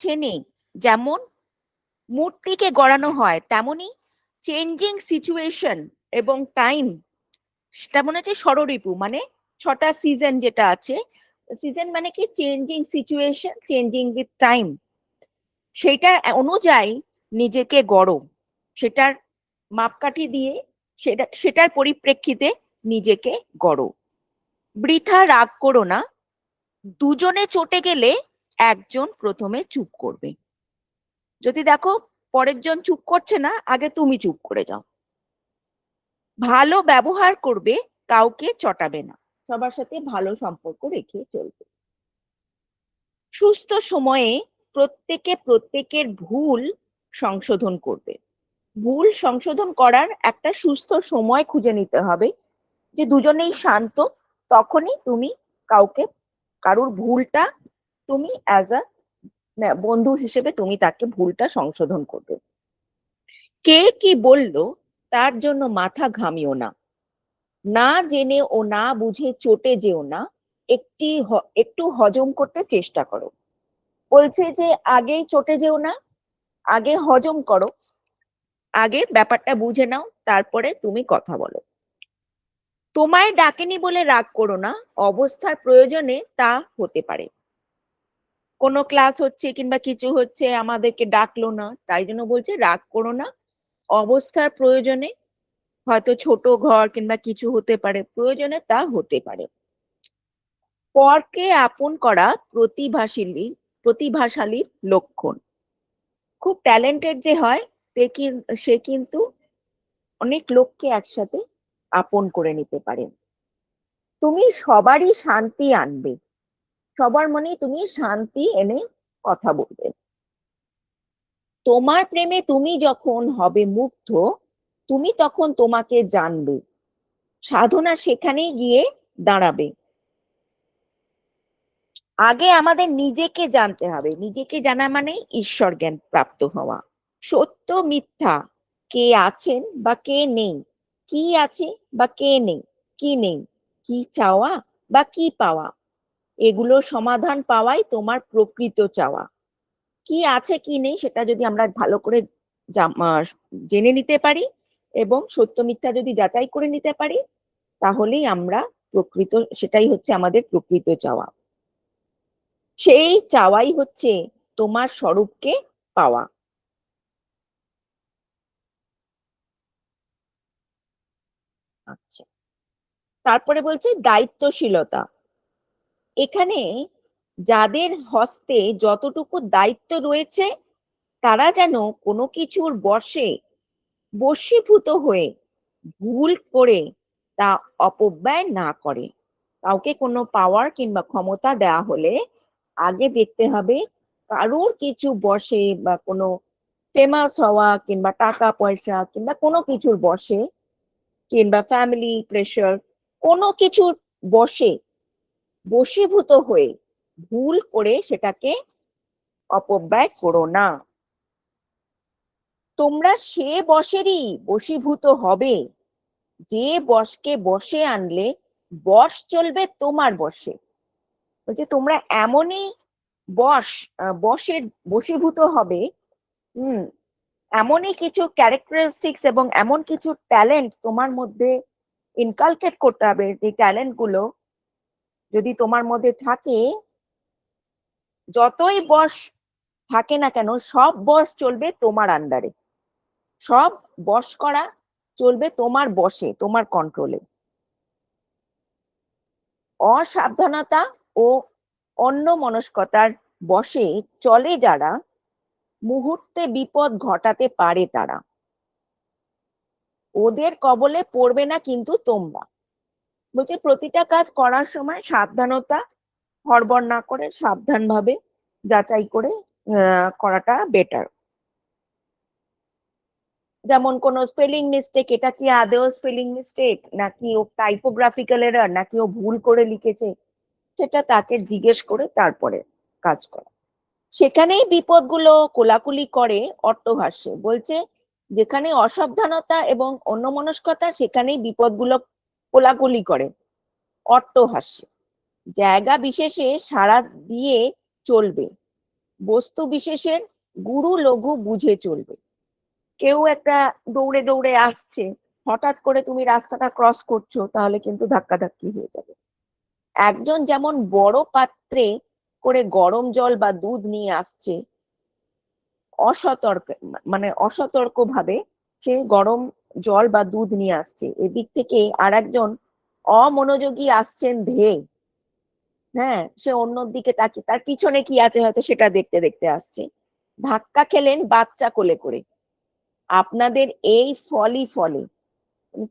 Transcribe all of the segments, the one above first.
চেনে, যেমন মূর্তিকে গড়ানো হয়, তেমনি চেঞ্জিং সিচুয়েশন এবং টাইম, সেটা মনে হচ্ছে ষড়রিপু, মানে 6টা সিজন যেটা আছে, সিজন মানে কি changing situation, changing with time, সেটা অনুযায়ী নিজেকে গড়ো, সেটার মাপকাঠি দিয়ে সেটার পরিপ্রেক্ষিতে নিজেকে গড়ো। বৃথা রাগ করো না, দুজনে চটে গেলে একজন প্রথমে চুপ করবে। যদি দেখো পরের জন চুপ করছে না, আগে তুমি চুপ করে যাও। ভালো ব্যবহার করবে, কাউকে চটাবে না, সবার সাথে ভালো সম্পর্ক রেখে চলবে। সুস্থ সময়ে প্রত্যেকের ভুল সংশোধন করবে। ভুল সংশোধন করার একটা সুস্থ সময় খুঁজে নিতে হবে, যে দুজনেই শান্ত, তখনই তুমি কারোর ভুলটা তুমি অ্যাজ আ বন্ধু হিসেবে তুমি তাকে ভুলটা সংশোধন করবে। কে কি বললো তার জন্য মাথা ঘামিও না, না জেনে ও না বুঝে চটে যেও না, একটু হজম করতে চেষ্টা করো। বলছে যে আগেই চটে যেও না, আগে হজম করো, আগে ব্যাপারটা বুঝে নাও, তারপরে তুমি কথা বলো। তোমায় ডাকেনি বলে রাগ করো না, অবস্থার প্রয়োজনে তা হতে পারে। কোনো ক্লাস হচ্ছে কিংবা কিছু হচ্ছে, আমাদেরকে ডাকলো না, তাই জন্য বলছে রাগ করো না, অবস্থার প্রয়োজনে, হয়তো ছোট ঘর কিংবা কিছু হতে পারে, প্রয়োজনে তা হতে পারে। পরকে আপন করা প্রতিভাশালীর লক্ষণ। খুব ট্যালেন্টেড যে হয়, সে কিন্তু অনেক লোককে একসাথে আপন করে নিতে পারে। তুমি সবারই শান্তি আনবে, সবার মনে তুমি শান্তি এনে কথা বলবে। তোমার প্রেমে তুমি যখন হবে মুগ্ধ, তুমি তখন তোমাকে জানবে, সাধনা সেখানেই গিয়ে দাঁড়াবে। আগে আমাদের নিজেকে জানতে হবে, নিজেকে জানা মানে ঈশ্বর জ্ঞান প্রাপ্ত হওয়া। সত্য মিথ্যা, কে আছেন বা কে নেই, কি আছে বা কে নেই, কি নেই, কি চাওয়া বা কি পাওয়া, এগুলো সমাধান পাওয়াই তোমার প্রকৃত চাওয়া। কি আছে কি নেই সেটা যদি আমরা ভালো করে জেনে নিতে পারি এবং সত্য মিথ্যা যদি যাচাই করে নিতে পারি, তাহলেই আমরা সেটাই হচ্ছে আমাদের প্রকৃত চাওয়া। সেই চাওয়াই হচ্ছে তোমার স্বরূপকে পাওয়া। আচ্ছা, তারপরে বলছে দায়িত্বশীলতা। এখানে যাদের হস্তে যতটুকু দায়িত্ব রয়েছে, তারা যেন কোনো কিছুর বশীভূত হয়ে ভুল করে তা অপব্যয় না করে। কাউকে কোনো পাওয়ার কিংবা ক্ষমতা দেওয়া হলে আগে দেখতে হবে কারোর কিছু বশে, বা কোনো ফেমাস হওয়া কিংবা টাকা পয়সা কিংবা কোনো কিছুর বশে, কিংবা ফ্যামিলি প্রেশার, কোনো কিছুর বশে বশীভূত হয়ে ভুল করে সেটাকে অপব্যয় করো না। তোমরা সে বশেরই বশীভূত হবে, যে বশকে বশে আনলে বশ চলবে তোমার বশে। বলছে তোমরা এমনই বশ বশের বশীভূত হবে, হুম, এমনই কিছু ক্যারেক্টারিস্টিক্স এবং এমন কিছু ট্যালেন্ট তোমার মধ্যে ইনকালকেট করতে হবে, যে ট্যালেন্ট গুলো যদি তোমার মধ্যে থাকে, যতই বশ থাকে না কেন, সব বশ চলবে তোমার আন্ডারে, সব বশ করা চলবে তোমার বশে, তোমার কন্ট্রোলে। অসাবধানতা ও অন্যমনস্কতার বশে চলে যারা, মুহূর্তে বিপদ ঘটাতে পারে তারা। ওদের কবলে পড়বে না কিন্তু তোমরা। বলছে প্রতিটা কাজ করার সময় সাবধানতা, হড়বড় না করে সাবধানভাবে যাচাই করে করাটা বেটার। যেমন কোন স্পেলিং মিস্টেক, এটা কি আদৌ স্পেলিং মিস্টেক, নাকি ও টাইপোগ্রাফিক্যাল এরর, নাকি ও ভুল করে লিখেছে, সেটা তাকে জিজ্ঞেস করে তারপরে কাজ করা। সেখানেই বিপদগুলো কোলাকুলি করে অট্টহাস্যে। বলছে যেখানে অসাবধানতা এবং অন্যমনস্কতা, সেখানেই বিপদগুলো কোলাকুলি করে অট্টহাস্যে। জায়গা বিশেষে সাড়া দিয়ে চলবে, বস্তু বিশেষের গুরু লঘু বুঝে চলবে। কেউ একটা দৌড়ে দৌড়ে আসছে, হঠাৎ করে তুমি রাস্তাটা ক্রস করছো, তাহলে কিন্তু ধাক্কাধাক্কি হয়ে যাবে। একজন যেমন বড় পাত্রে করে গরম জল বা দুধ নিয়ে আসছে, অসতর্ক মানে অসতর্ক ভাবে সে গরম জল বা দুধ নিয়ে আসছে, এদিক থেকে আর একজন অমনোযোগী আসছেন ধেয়ে, হ্যাঁ, সে অন্য দিকে তাকিয়ে তার পিছনে কি আছে হয়তো সেটা দেখতে দেখতে আসছে, ধাক্কা খেলেন বাচ্চা কোলে করে। আপনাদের এই ফলই ফলে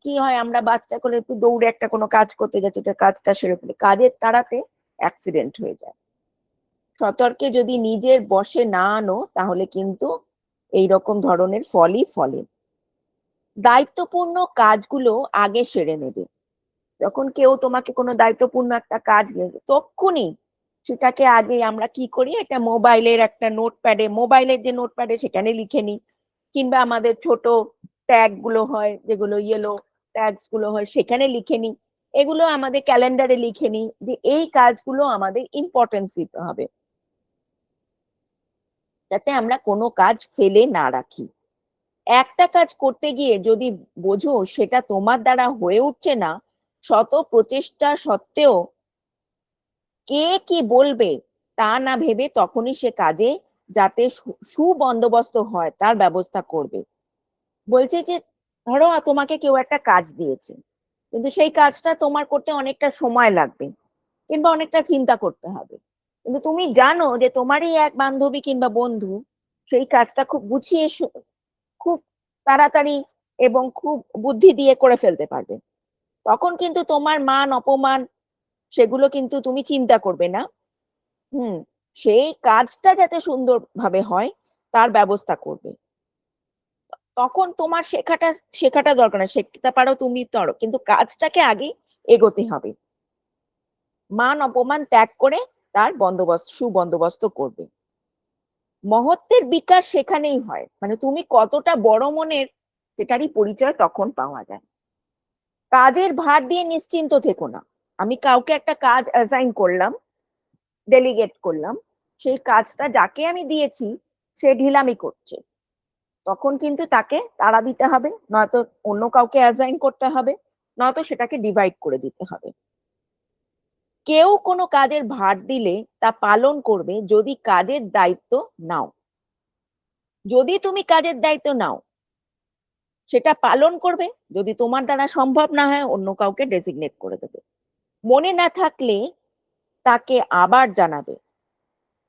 কি হয়, আমরা বাচ্চা কোলে একটু দৌড়ে একটা কোনো কাজ করতে যাচ্ছি, কাজটা সেরে ফেলে, কাজের তাড়াতে অ্যাক্সিডেন্ট হয়ে যায়। সতর্কে যদি নিজের বশে না আনো, তাহলে কিন্তু এইরকম ধরনের ফলই ফলে। দায়িত্বপূর্ণ কাজগুলো আগে সেরে নেবে। যখন কেউ তোমাকে কোনো দায়িত্বপূর্ণ একটা কাজ দেবে, তক্ষুনি সেটাকে আগে আমরা কি করি, এটা মোবাইলের একটা নোটপ্যাডে, মোবাইলের যে নোটপ্যাডে সেখানে লিখে নিই, কিংবা আমাদের ছোট ট্যাগ গুলো হয়, যেগুলো ইয়েলো ট্যাগস গুলো হয়, সেখানে লিখে নিই। এগুলো আমাদের ক্যালেন্ডারে লিখে নিই যে এই কাজগুলো আমাদের ইম্পর্টেন্স দিতে হবে, যাতে আমরা কোনো কাজ ফেলে না রাখি। একটা কাজ করতে গিয়ে যদি বোঝো সেটা তোমার দ্বারা হয়ে উঠছে না, শত প্রচেষ্টা সত্ত্বেও কে কি বলবে তা না ভেবে তখনই সে কাজে যাতে সুবন্দোবস্ত হয় তার ব্যবস্থা করবে। বলছে যে ধরো তোমাকে কেউ একটা কাজ দিয়েছে, কিন্তু সেই কাজটা তোমার করতে অনেকটা সময় লাগবে কিংবা অনেকটা চিন্তা করতে হবে, কিন্তু তুমি জানো যে তোমারই এক বান্ধবী কিংবা বন্ধু সেই কাজটা খুব গুছিয়ে খুব তাড়াতাড়ি এবং খুব বুদ্ধি দিয়ে করে ফেলতে পারবে। তখন কিন্তু তোমার মান অপমান সেগুলো কিন্তু তুমি চিন্তা করবে না। হুম, সেই কাজটা যাতে সুন্দরভাবে হয় তার ব্যবস্থা করবে। তখন তোমার শেখাটা শেখাটা দরকার না, শিখতে পারো তুমি পারো, কিন্তু কাজটাকে আগে এগোতে হবে। মান অপমান ত্যাগ করে তার বন্দোবস্ত সুবন্দোবস্ত করবে। মহত্বের বিকাশ সেখানেই হয়, মানে তুমি কতটা বড় মনের সেটারই পরিচয় তখন পাওয়া যায়। কাজের ভার দিয়ে নিশ্চিন্ত থেকো না। আমি কাউকে একটা কাজ অ্যাসাইন করলাম, ডেলিগেট করলাম, সেই কাজটা যাকে আমি দিয়েছি সে ঢিলামি করছে, তখন কিন্তু তাকে তাড়া দিতে হবে, নয়তো অন্য কাউকে অ্যাসাইন করতে হবে, নয়তো সেটাকে ডিভাইড করে দিতে হবে। কেউ কোনো কাজের ভার দিলে তা পালন করবে যদি কাজের দায়িত্ব নাও। যদি তুমি কাজের দায়িত্ব নাও সেটা পালন করবে, যদি তোমার দ্বারা সম্ভব না হয় অন্য কাউকে ডেজিগনেট করে দেবে। মনে না থাকলে তাকে আবার জানাবে।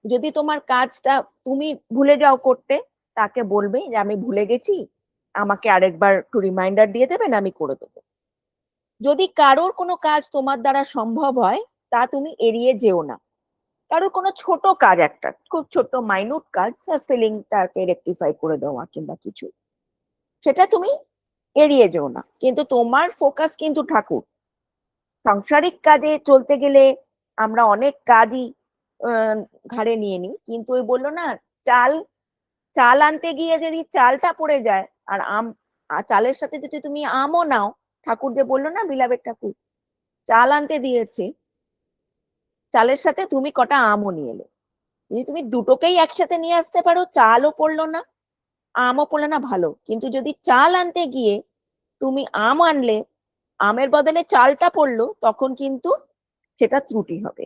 যদি তোমার কাজটা তুমি ভুলে যাও করতে, তাকে বলবে যে আমি ভুলে গেছি, আমাকে আরেকবার একটু রিমাইন্ডার দিয়ে দেবেন, আমি করে দেবো। যদি কারোর কোনো কাজ তোমার দ্বারা সম্ভব হয় তা তুমি এড়িয়ে যেও না। কারোর কোনো ছোট কাজ, একটা খুব ছোট মাইনুট কাজ, স্পেলিংটাকে রেকটিফাই করে দেওয়া কিংবা কিছু, সেটা তুমি এড়িয়ে যেও না, কিন্তু তোমার ফোকাস কিন্তু ঠাকুর। সাংসারিক কাজে চলতে গেলে আমরা অনেক কাজই আহ, ঘাড়ে নিয়ে নিই, কিন্তু ওই বললো না, চাল চাল আনতে গিয়ে যদি চালটা পড়ে যায় আর আর চালের সাথে যদি তুমি আমও নাও, ঠাকুর যে বললো না, বিলাবের ঠাকুর চাল আনতে দিয়েছে, চালের সাথে তুমি কটা আমও নিয়ে এলে, যদি তুমি দুটোকেই একসাথে নিয়ে আসতে পারো, চালও পড়লো না আমও পড়লো না, ভালো, কিন্তু যদি চাল আনতে গিয়ে তুমি আম আনলে, আমের বদলে চালটা পড়লো, তখন কিন্তু সেটা ত্রুটি হবে।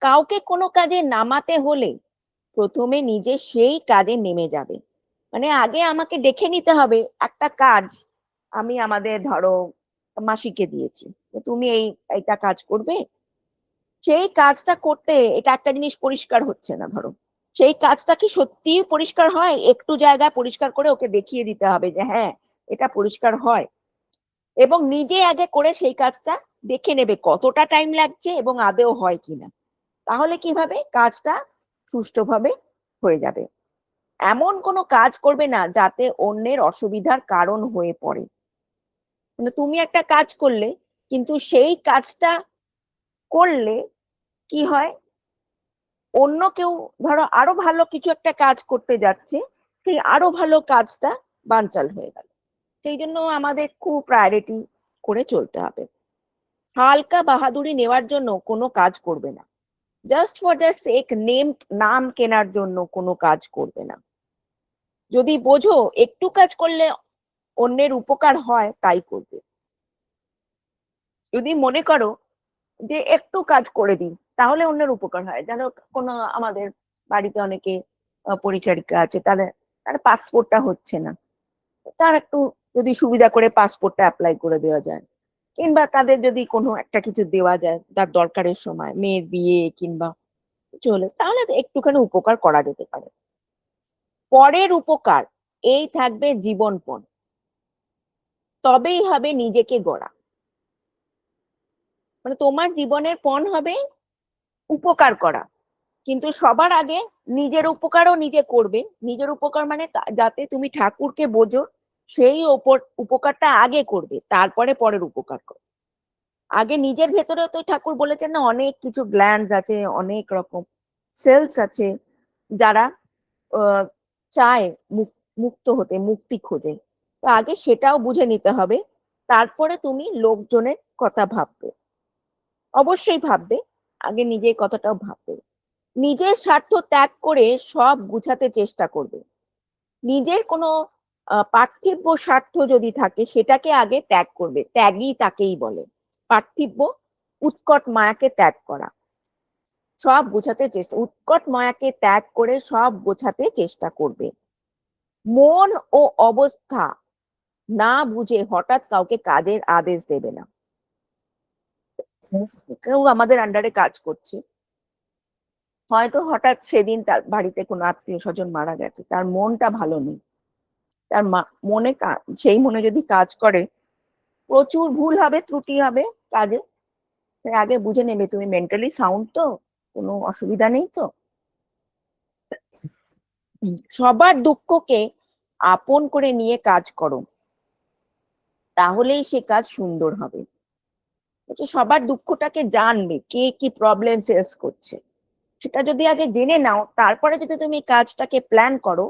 কাউকে কোনো কাজে নামাতে হলে প্রথমে নিজে সেই কাজে নেমে যাবে। মানে আগে আমাকে দেখে নিতে হবে একটা কাজ আমি আমাদের ধরো মাসিকে দিয়েছি, তো তুমি এইটা কাজ করবে, সেই কাজটা করতে এটা একটা জিনিস পরিষ্কার হচ্ছে না, ধরো সেই কাজটা কি সত্যিই পরিষ্কার হয়, একটু জায়গা পরিষ্কার করে ওকে দেখিয়ে দিতে হবে যে হ্যাঁ এটা পরিষ্কার হয়, এবং নিজে আগে করে সেই কাজটা দেখে নেবে কতটা টাইম লাগছে এবং আদেও হয় কিনা, তাহলে কিভাবে কাজটা সুষ্ঠুভাবে হয়ে যাবে। এমন কোনো কাজ করবে না যাতে অন্যের অসুবিধার কারণ হয়ে পড়ে। মানে তুমি একটা কাজ করলে, কিন্তু সেই কাজটা করলে কি হয়, অন্য কেউ ধরো আরো ভালো কিছু একটা কাজ করতে যাচ্ছে, সেই আরো ভালো কাজটা বানচাল হয়ে গেল। সেই জন্য আমাদের খুব প্রায়োরিটি করে চলতে হবে। হালকা বাহাদুরি নেওয়ার জন্য কোনো কাজ করবে না, জাস্ট ফর দ্য সেক নাম কেনার জন্য কোনো কাজ করবে না। যদি বোঝো একটু কাজ করলে অন্যের উপকার হয় তাই করবে। যদি মনে করো যে একটু কাজ করে দিই তাহলে অন্যের উপকার হয়, যেন কোনো আমাদের বাড়িতে অনেকে পরিচারিকা আছে, তাদের তার পাসপোর্টটা হচ্ছে না, তার একটু যদি সুবিধা করে পাসপোর্টটা অ্যাপ্লাই করে দেওয়া যায়, কিংবা তাদের যদি কোনো একটা কিছু দেওয়া যায় তার দরকারের সময়, মেয়ের বিয়ে কিংবা কিছু হলে, তাহলে তো একটুখানি উপকার করা যেতে পারে। পরের উপকার এই থাকবে জীবনপণ, তবেই হবে নিজেকে গড়া। মানে তোমার জীবনের পণ হবে উপকার করা, কিন্তু সবার আগে নিজের উপকারও নিজে করবে। নিজের উপকার মানে যাতে তুমি ঠাকুরকে বোঝো, সেই উপকারটা আগে করবে, তারপরে পরের উপকার করবে। আগে নিজের ভেতরে তো ঠাকুর বলেছেন না, অনেক কিছু গ্ল্যান্ডস আছে, অনেক রকম সেলস আছে, যারা আহ, চায় মুক্ত হতে, মুক্তি খোঁজে। তো আগে সেটাও বুঝে নিতে হবে, তারপরে তুমি লোকজনের কথা ভাববে। অবশ্যই ভাববে, আগে নিজের কথাটাও ভাববে। নিজের স্বার্থ ত্যাগ করে সব গুছাতে চেষ্টা করবে। নিজের কোনো পার্থিব স্বার্থ যদি থাকে সেটাকে আগে ত্যাগ করবে, ত্যাগই তাকেই বলে। পার্থিব উৎকট মায়াকে ত্যাগ করা, সব গোছাতে চেষ্টা, উৎকট মায়াকে ত্যাগ করে সব গোছাতে চেষ্টা করবে। মন ও অবস্থা না বুঝে হঠাৎ কাউকে কাজের আদেশ দেবে না। কেউ আমাদের আন্ডারে কাজ করছে, হয়তো হঠাৎ সেদিন তার বাড়িতে কোনো আত্মীয় স্বজন মারা গেছে, তার মনটা ভালো নেই, তার মনে সেই মনে যদি কাজ করে, প্রচুর ভুল হবে, ত্রুটি হবে কাজে। আগে বুঝে নেবে তুমি মেন্টালি সাউন্ড তো, কোনো অসুবিধা নেই তো। সবার দুঃখকে আপন করে নিয়ে কাজ করো, তাহলেই সে কাজ সুন্দর হবে। সবার দুঃখটাকে জানবে, কে কি প্রবলেম ফেস করছে, সেটা যদি আগে জেনে নাও, তারপরে যদি তুমি কাজটাকে প্ল্যান করো,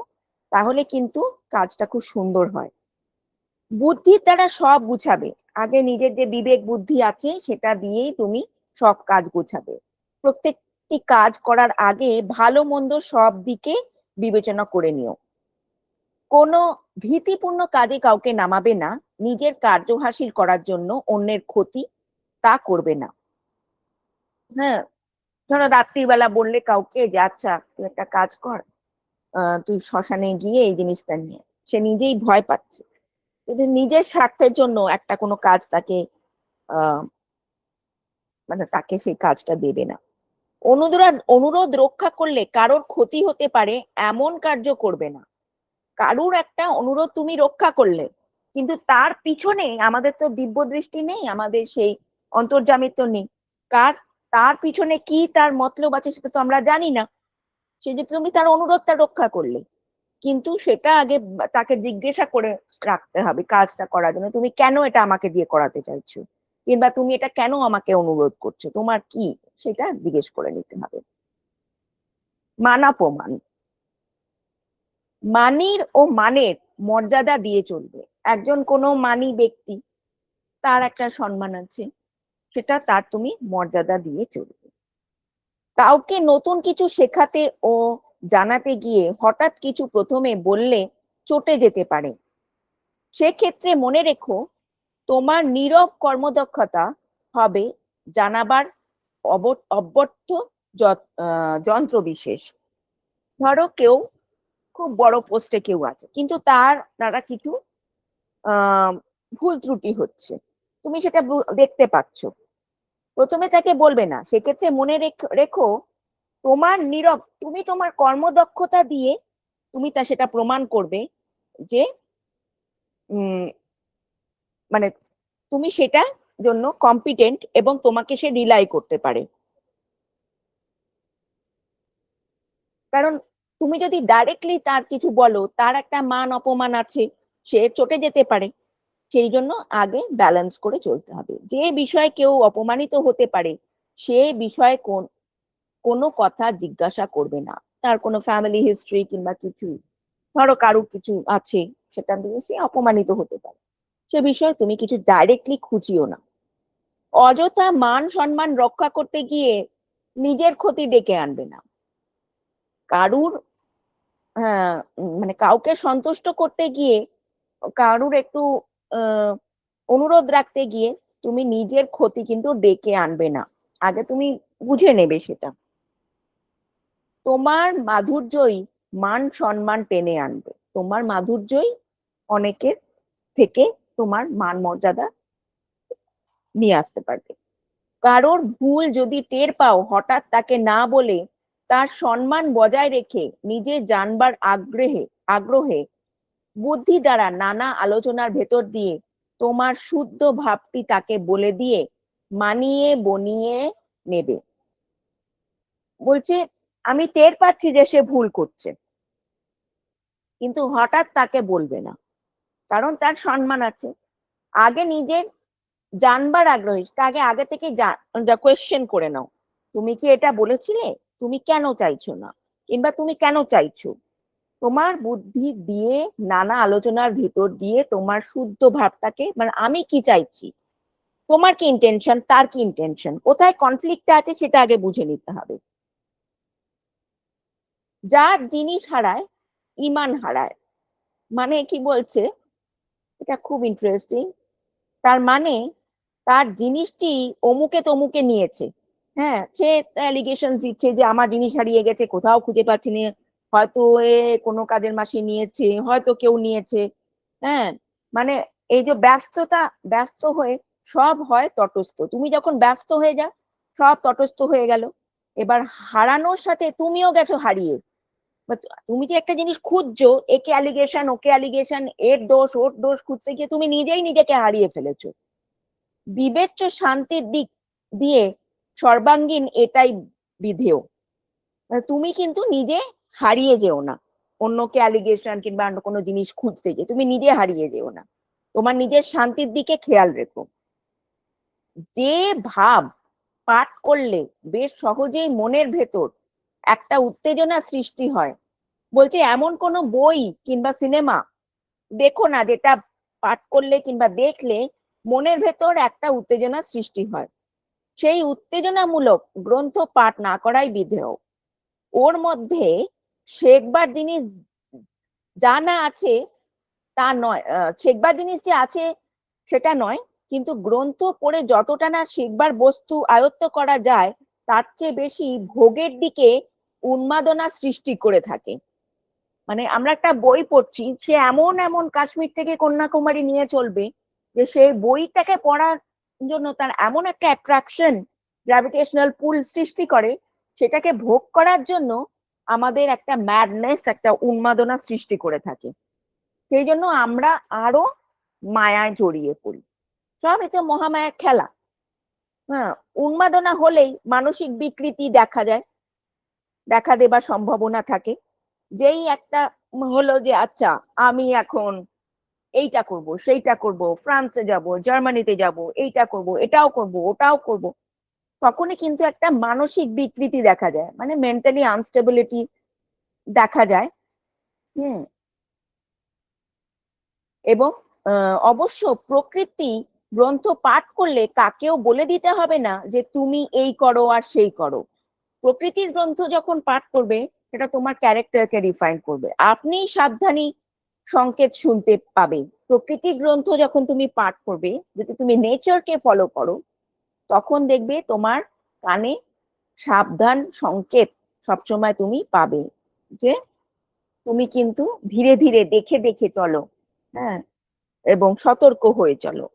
তাহলে কিন্তু কাজটা খুব সুন্দর হয়। বুদ্ধির দ্বারা সব গুছাবে, আগে নিজের যে বিবেক বুদ্ধি আছে সেটা দিয়েই তুমি সব কাজ গুছাবে। প্রত্যেকটি কাজ করার আগে ভালো মন্দ সব দিকে বিবেচনা করে নিও। কোনো ভীতিপূর্ণ কাজে কাউকে নামাবে না, নিজের কার্য হাসিল করার জন্য অন্যের ক্ষতি তা করবে না। হ্যাঁ, ধরো রাত্রিবেলা বললে কাউকে যে আচ্ছা তুই একটা কাজ কর, তুই শ্মশানে গিয়ে এই জিনিসটা নিয়ে, সে নিজেই ভয় পাচ্ছে, কিন্তু নিজের স্বার্থের জন্য একটা কোনো কাজ তাকে আহ মানে তাকে সেই কাজটা দেবে না। অনুরোধ রক্ষা করলে কারোর ক্ষতি হতে পারে এমন কার্য করবে না। কারুর একটা অনুরোধ তুমি রক্ষা করলে, কিন্তু তার পিছনে আমাদের তো দিব্য দৃষ্টি নেই, আমাদের সেই অন্তর্যামিত্ব নেই, কার তার পিছনে কি তার মতলব আছে সেটা তো আমরা জানি না। সে যে তুমি তার অনুরোধটা রক্ষা করলে, কিন্তু সেটা আগে তাকে জিজ্ঞাসা করে রাখতে হবে কাজটা করার জন্য, তুমি কেন এটা আমাকে দিয়ে করাতে চাইছো, কিংবা তুমি এটা কেন আমাকে অনুরোধ করছো, তোমার কি, সেটা জিজ্ঞেস করে নিতে হবে। মানাপমান, মানির ও মানের মর্যাদা দিয়ে চলবে। একজন কোনো মানি ব্যক্তি, তার একটা সম্মান আছে, সেটা তার তুমি মর্যাদা দিয়ে চলবে। কাউকে নতুন কিছু শেখাতে ও জানাতে গিয়ে হঠাৎ কিছু প্রথমে বললে চটে যেতে পারে। সেক্ষেত্রে মনে রেখো, তোমার নীরব কর্মদক্ষতা হবে জানাবার অব্যর্থ যন্ত্র বিশেষ। ধরো কেউ খুব বড় পোস্টে কেউ আছে, কিন্তু তার দ্বারা কিছু আহ ভুল ত্রুটি হচ্ছে, তুমি সেটা দেখতে পাচ্ছ, প্রথমে তাকে বলবে না। সেক্ষেত্রে মনে রেখো, তোমার নীরব, তুমি তোমার কর্মদক্ষতা দিয়ে তুমি তা সেটা প্রমাণ করবে যে উম মানে তুমি সেটা জন্য কম্পিটেন্ট এবং তোমাকে সে রিলাই করতে পারে। কারণ তুমি যদি ডাইরেক্টলি তার কিছু বলো, তার একটা মান অপমান আছে, সে চটে যেতে পারে। সেই জন্য আগে ব্যালেন্স করে চলতে হবে। যে বিষয়ে কেউ অপমানিত হতে পারে সে বিষয়ে কোনো কথা জিজ্ঞাসা করবে না, তার কোনো ফ্যামিলি হিস্ট্রি কিংবা কিছু, ধরো কারো কিছু আছে, সেটা দিয়ে সে অপমানিত হতে পারে, সে বিষয়ে তুমি কিছু ডাইরেক্টলি খুঁজিও না। অযথা মান সম্মান রক্ষা করতে গিয়ে নিজের ক্ষতি ডেকে আনবে না। কারুর মানে কাউকে সন্তুষ্ট করতে গিয়ে, কারুর একটু অনুরোধ রাখতে গিয়ে তুমি নিজের ক্ষতি কিন্তু ডেকে আনবে না। আগে তুমি বুঝে নেবে সেটা। তোমার মাধুর্যই মান সম্মান টেনে আনবে। তোমার মাধুর্যই অনেকের থেকে তোমার মান মর্যাদা নিয়ে আসতে পারবে। কারোর ভুল যদি টের পাও, হঠাৎ তাকে না বলে তার সম্মান বজায় রেখে নিজে জানবার আগ্রহে বুদ্ধি দ্বারা নানা আলোচনার ভেতর দিয়ে তোমার শুদ্ধ ভাবটি তাকে বলে দিয়ে মানিয়ে বনিয়ে নেবে। বলছে আমি টের পাচ্ছি যে সে ভুল করছে, কিন্তু হঠাৎ তাকে বলবে না, কারণ তার সম্মান আছে। আগে নিজের জানবার আগ্রহী, তাকে আগে থেকে কোয়েশ্চেন করে নাও, তুমি কি এটা বলেছিলে, তুমি কেন চাইছো না, কিংবা তুমি কেন চাইছো। তোমার বুদ্ধি দিয়ে নানা আলোচনার ভিতর দিয়ে তোমার শুদ্ধ ভাবটাকে, মানে আমি কি চাইছি, তোমার কি ইন্টেনশন, তার কি ইন্টেনশন, কোথায় কনফ্লিক্টটা আছে সেটা আগে বুঝে নিতে হবে। যার জিনিস হারায় ইমান হারায়, মানে কি বলছে, এটা খুব ইন্টারেস্টিং। তার মানে তার জিনিসটি অমুকে তমুকে নিয়েছে, হ্যাঁ, সে অ্যালিগেশন দিচ্ছে যে আমার জিনিস হারিয়ে গেছে, কোথাও খুঁজে পাচ্ছি না, হয়তো এ কোনো কাজের মাসি নিয়েছে, হয়তো কেউ নিয়েছে। হ্যাঁ, মানে এই যে ব্যস্ততা, ব্যস্ত হয়ে সব হয় তটস্থ, তুমি যখন ব্যস্ত হয়ে যাও সব তটস্থ হয়ে গেল। এবার হারানোর সাথে তুমিও গেছো হারিয়ে। তুমি যে একটা জিনিস খুঁজছো, একে অ্যালিগেশন ওকে অ্যালিগেশন, এর দোষ ওর দোষ খুঁজতে গিয়ে তুমি নিজেই নিজেকে হারিয়ে ফেলেছো। বিবেচ্য শান্তির দিক দিয়ে সর্বাঙ্গীন এটাই বিধেয়। তুমি কিন্তু নিজে হারিয়ে যেও না, অন্যকে অ্যালিগেশন কিংবা অন্য কোনো জিনিস খুঁজতে গিয়ে তুমি নিজে হারিয়ে যেও না, তোমার নিজের শান্তির দিকে খেয়াল রেখো। যে ভাব পাঠ করলে বেশ সহজেই মনের ভেতর একটা উত্তেজনা সৃষ্টি হয়, বলছে এমন কোনো বই কিংবা সিনেমা দেখো না যেটা পাঠ করলে কিংবা দেখলে মনের ভেতর একটা উত্তেজনা সৃষ্টি হয়। সেই উত্তেজনামূলক গ্রন্থ পাঠ না করাই বিধেয়। ওর মধ্যে শেখবার জিনিস যা না আছে তা নয়, শেখবার জিনিস যে আছে সেটা নয়, কিন্তু গ্রন্থ পড়ে যতটা না শেখবার বস্তু আয়ত্ত করা যায়, তার চেয়ে বেশি ভোগের দিকে উন্মাদনা সৃষ্টি করে থাকে। মানে আমরা একটা বই পড়ছি, সে এমন এমন কাশ্মীর থেকে কন্যাকুমারী নিয়ে চলবে যে সেই বইটাকে পড়ার জন্য তার এমন একটা অ্যাট্রাকশন, গ্র্যাভিটেশনাল পুল সৃষ্টি করে, সেটাকে ভোগ করার জন্য আমাদের একটা ম্যাডনেস, একটা উন্মাদনা সৃষ্টি করে থাকে। সেই জন্য আমরা আরো মায়ায় জড়িয়ে পড়ি। সব এটা মহামায়ার খেলা। হ্যাঁ, উন্মাদনা হলেই মানসিক বিকৃতি দেখা যায়, দেখা দেবার সম্ভাবনা থাকে। যেই একটা হলো যে আচ্ছা আমি এখন এইটা করব সেইটা করব, ফ্রান্সে যাব, জার্মানিতে যাব, এইটা করব, এটাও করব, ওটাও করব, তখনই কিন্তু একটা মানসিক বিকৃতি দেখা যায়, মানে মেন্টালি আনস্টেবিলিটি দেখা যায়। হুম। এবং অবশ্য প্রকৃতি গ্রন্থ পাঠ করলে কাকেও বলে দিতে হবে না যে তুমি এই করো আর সেই করো। প্রকৃতির গ্রন্থ যখন পাঠ করবে, সেটা তোমার ক্যারেক্টারকে রিফাইন করবে, আপনি সাবধানী সংকেত শুনতে পাবে। প্রকৃতির গ্রন্থ যখন তুমি পাঠ করবে, যদি তুমি নেচারকে ফলো করো, তখন দেখবে তোমার কানে সাবধান সংকেত সবসময় তুমি পাবে, যে তুমি কিন্তু ধীরে ধীরে দেখে দেখে চলো। হ্যাঁ, এবং সতর্ক হয়ে চলো।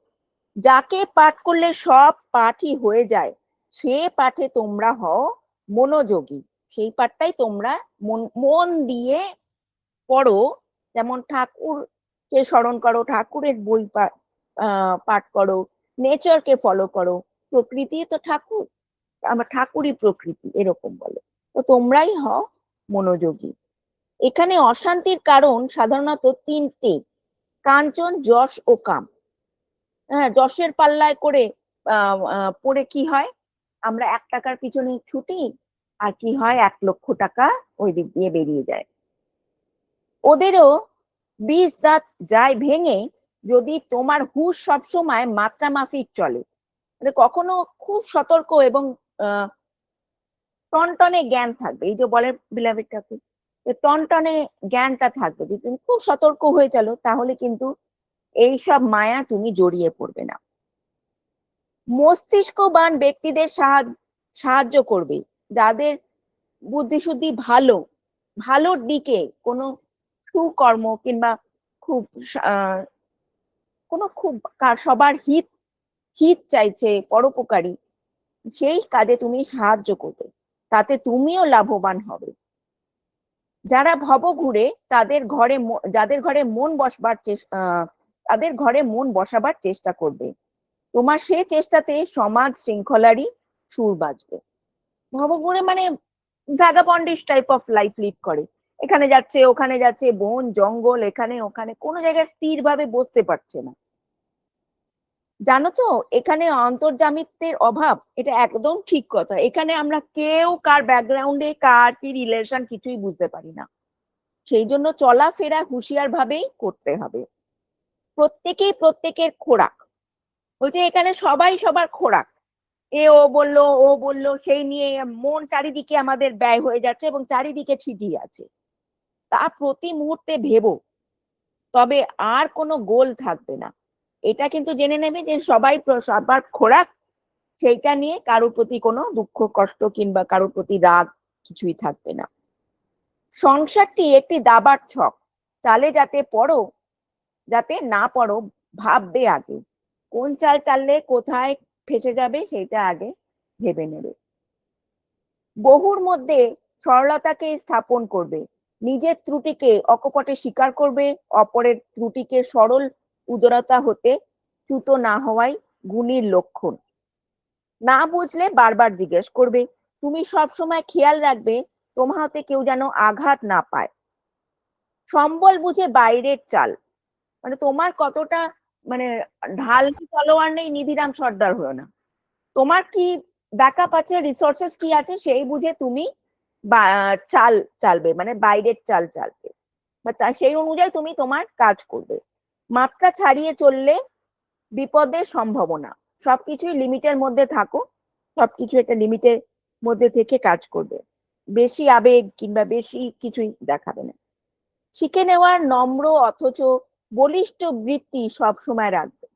যাকে পাঠ করলে সব পাঠই হয়ে যায়, সে পাঠে তোমরা হও মনোযোগী। সেই পাঠটাই তোমরা মন মন দিয়ে পড়ো। যেমন ঠাকুরকে স্মরণ করো, ঠাকুরের বই পাঠ করো, নেচারকে ফলো করো। প্রকৃতি তো ঠাকুর, আমার ঠাকুরই প্রকৃতি, এরকম বলে। তো তোমরাই হও মনোযোগী। এখানে অশান্তির কারণ সাধারণত তিনটে: কাঞ্চন, যশ ও কাম। হ্যাঁ, যশের পাল্লায় করে পড়ে কি হয়, আমরা 1 টাকার পিছনে ছুটি, আর কি হয় 1 লক্ষ টাকা ওই দিক দিয়ে বেরিয়ে যায়। ওদেরও বিষ দাঁত যায় ভেঙে, যদি তোমার হুঁশ সবসময় মাত্রা মাফিক চলে। মানে কখনো খুব সতর্ক এবং টনটনে জ্ঞান থাকবে, এই যে বলে বিলাবিট ঠাকুর, টনটনে জ্ঞানটা থাকবে। যদি তুমি খুব সতর্ক হয়ে চলো তাহলে কিন্তু এইসব মায়া তুমি জড়িয়ে পড়বে না। মস্তিষ্কবান ব্যক্তিদের সাহায্য করবে, যাদের বুদ্ধিশুদ্ধি ভালো, ভালোর দিকে কোনো সুকর্ম কিংবা খুব কোনো খুব সবার হিত হিত চাইছে, পরোপকারী, সেই কাজে তুমি সাহায্য করবে, তাতে তুমিও লাভবান হবে। যারা ভবঘুরে তাদের ঘরে, যাদের ঘরে মন বসবার তাদের ঘরে মন বসাবার চেষ্টা করবে, তোমার সে চেষ্টাতে সমাজ শৃঙ্খলারই সুর বাজবে। ভবঘুরে মানে ভ্যাগাবন্ডিশ টাইপ অফ লাইফ লিড করে, এখানে যাচ্ছে ওখানে যাচ্ছে, বন জঙ্গল এখানে ওখানে, কোনো জায়গায় স্থির ভাবে বসতে পারছে না। জানো তো এখানে অন্তর্যামিত্বের অভাব, এটা একদম ঠিক কথা। এখানে আমরা কেউ কার ব্যাকগ্রাউন্ডে কার কি রিলেশন কিছুই বুঝতে পারি না, সেই জন্য চলাফেরা হুঁশিয়ার ভাবেই করতে হবে। প্রত্যেকেই প্রত্যেকের খোরাক, বলছে এখানে সবাই সবার খোরাক, ও বললো সেই নিয়ে মন চারিদিকে আমাদের ব্যয় হয়ে যাচ্ছে এবং চারিদিকে ছিটিয়ে আছে। তা প্রতি মুহূর্তে ভেবো, তবে আর কোনো গোল থাকবে না। এটা কিন্তু জেনে নেবে যে সবাই সবার খোরাক, সেইটা নিয়ে কারোর প্রতি কোনো দুঃখ কষ্ট কিংবা কারোর প্রতি রাগ কিছুই থাকবে না। সংসারটি একটি দাবার ছক, চালে যাতে না পড়ো ভাববে আগে, কোন চাল চাললে কোথায় ফেসে যাবে সেটা আগে ভেবে নেবে। বহুর মধ্যে সরলতাকে স্থাপন করবে, নিজের ত্রুটিকে অকপটে স্বীকার করবে, অপরের ত্রুটিকে সরল উদারতা হতে চ্যুত না হওয়াই গুণীর লক্ষণ। না বুঝলে বারবার জিজ্ঞেস করবে, তুমি সব সময় খেয়াল রাখবে তোমার হাতে কেউ যেন আঘাত না পায়। সম্বল বুঝে বাইরের চাল, মানে তোমার কতটা মানে ঢাল তলোয়ার নেই, নিধিরাম সর্দার হলো না, তোমার কি ব্যাকআপ আছে, রিসোর্সেস কি আছে সেই বুঝে তুমি চাল চালবে, মানে বাইরের চাল চালবে, বা সেই অনুযায়ী তুমি তোমার কাজ করবে। মাত্রা ছাড়িয়ে চললে বিপদের সম্ভাবনা, সবকিছুই লিমিটের মধ্যে থাকো, সবকিছু একটা লিমিটের মধ্যে থেকে কাজ করবে, বেশি আবেগ কিংবা বেশি কিছুই দেখাবে না। শিখে নেওয়ার নম্র অথচ বলিষ্ঠ বৃত্তি সব সময় রাখবে,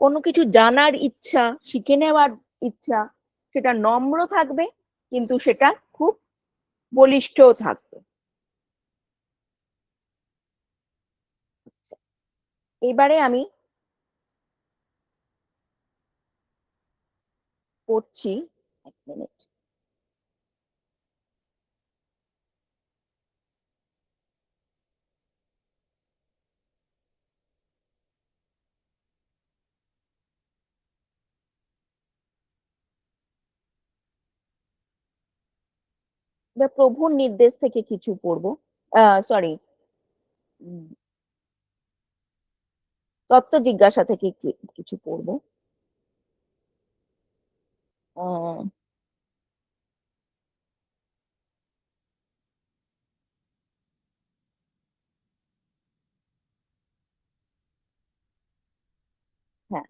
কোনো কিছু জানার ইচ্ছা, শিখে নেওয়ার ইচ্ছা, সেটা নম্র থাকবে কিন্তু সেটা খুব বলিষ্ঠও থাকবে। এবারে আমি পড়ছি, এক মিনিট। প্রভুর নির্দেশ থেকে কিছু পড়বো, সরি, তত্ত্ব জিজ্ঞাসা থেকে কিছু পড়বো। আহ হ্যাঁ,